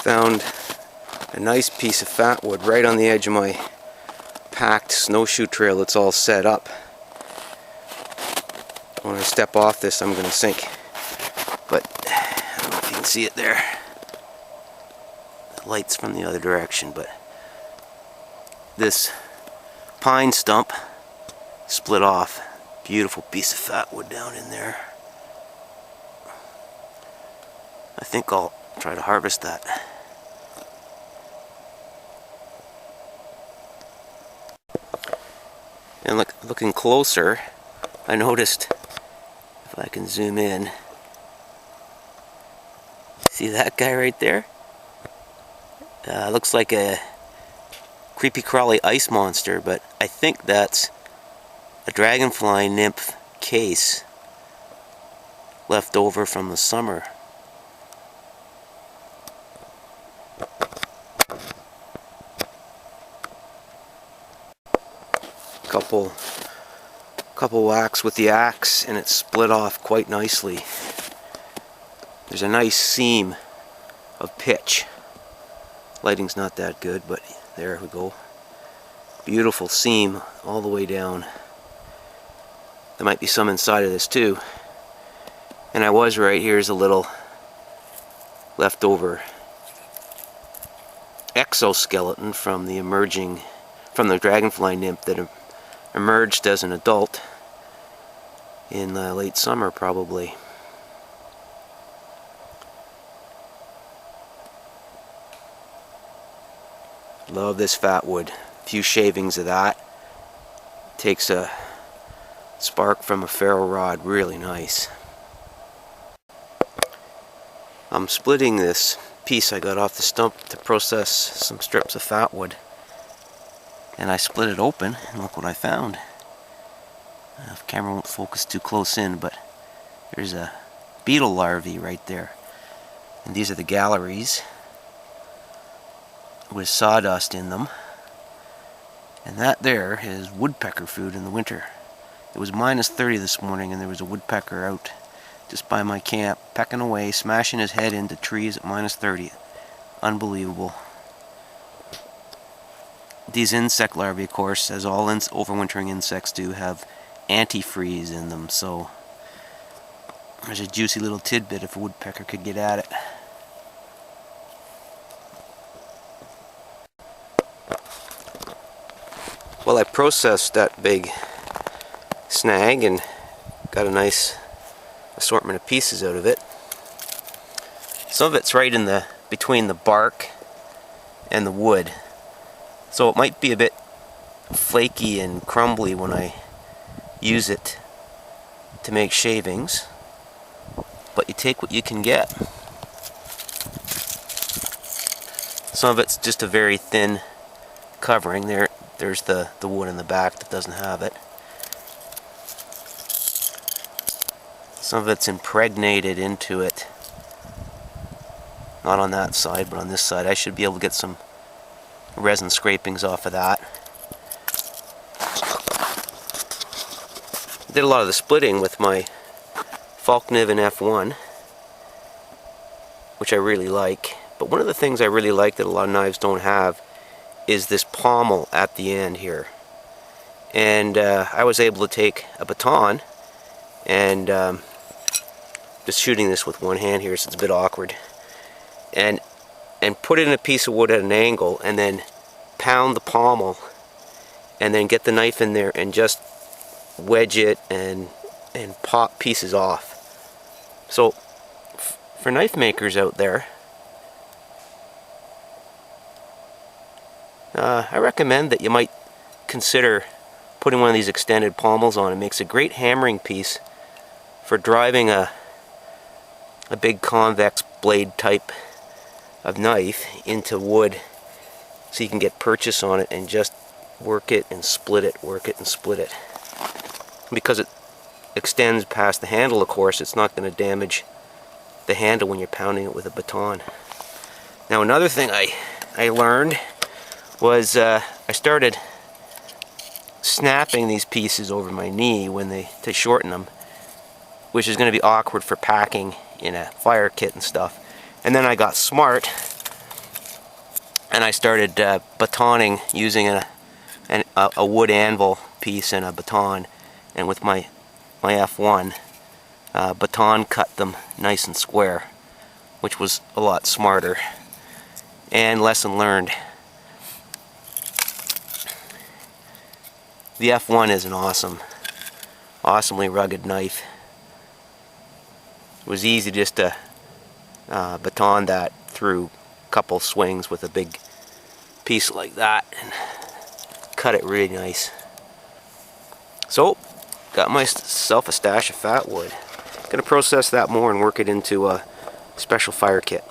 Found a nice piece of fatwood right on the edge of my packed snowshoe trail. It's all set up. When I step off this, I'm going to sink. But I don't know if you can see it there. The light's from the other direction, but this pine stump split off. Beautiful piece of fatwood down in there. I think I'll try to harvest that. And looking closer, I noticed, if I can zoom in, see that guy right there? Looks like a creepy crawly ice monster, but I think that's a dragonfly nymph case left over from the summer. Couple whacks with the axe and it split off quite nicely. There's a nice seam of pitch. Lighting's not that good, but there we go. Beautiful seam all the way down. There might be some inside of this too. And I was right. Here's a little leftover exoskeleton from the dragonfly nymph that emerged as an adult in late summer, probably. Love this fatwood. A few shavings of that. Takes a spark from a ferro rod. Really nice. I'm splitting this piece I got off the stump to process some strips of fatwood. And I split it open, and look what I found. The camera won't focus too close in, but there's a beetle larvae right there. And these are the galleries with sawdust in them. And that there is woodpecker food in the winter. It was -30 this morning, and there was a woodpecker out just by my camp, pecking away, smashing his head into trees at -30. Unbelievable. These insect larvae, of course, as all overwintering insects do, have antifreeze in them, so there's a juicy little tidbit if a woodpecker could get at it. Well, I processed that big snag and got a nice assortment of pieces out of it. Some of it's right in between the bark and the wood. So it might be a bit flaky and crumbly when I use it to make shavings, but you take what you can get. Some of it's just a very thin covering. There's the wood in the back that doesn't have it. Some of it's impregnated into it. Not on that side, but on this side. I should be able to get some resin scrapings off of that. Did a lot of the splitting with my Fallkniven F1, which I really like. But one of the things I really like that a lot of knives don't have is this pommel at the end here. And I was able to take a baton and just shooting this with one hand here, so it's a bit awkward, and put it in a piece of wood at an angle, and then pound the pommel, and then get the knife in there and just wedge it and pop pieces off. So for knife makers out there, I recommend that you might consider putting one of these extended pommels on. It makes a great hammering piece for driving a big convex blade type of knife into wood, so you can get purchase on it and just work it and split it, work it and split it. Because it extends past the handle, of course, it's not going to damage the handle when you're pounding it with a baton. Now another thing I learned was I started snapping these pieces over my knee to shorten them, which is going to be awkward for packing in a fire kit and stuff. And then I got smart and I started batoning using a wood anvil piece and a baton, and with my F1 baton cut them nice and square, which was a lot smarter. And lesson learned. The F1 is an awesomely rugged knife. It was easy just to baton that through a couple swings with a big piece like that and cut it really nice. So, got myself a stash of Fatwood. Gonna process that more and work it into a special fire kit.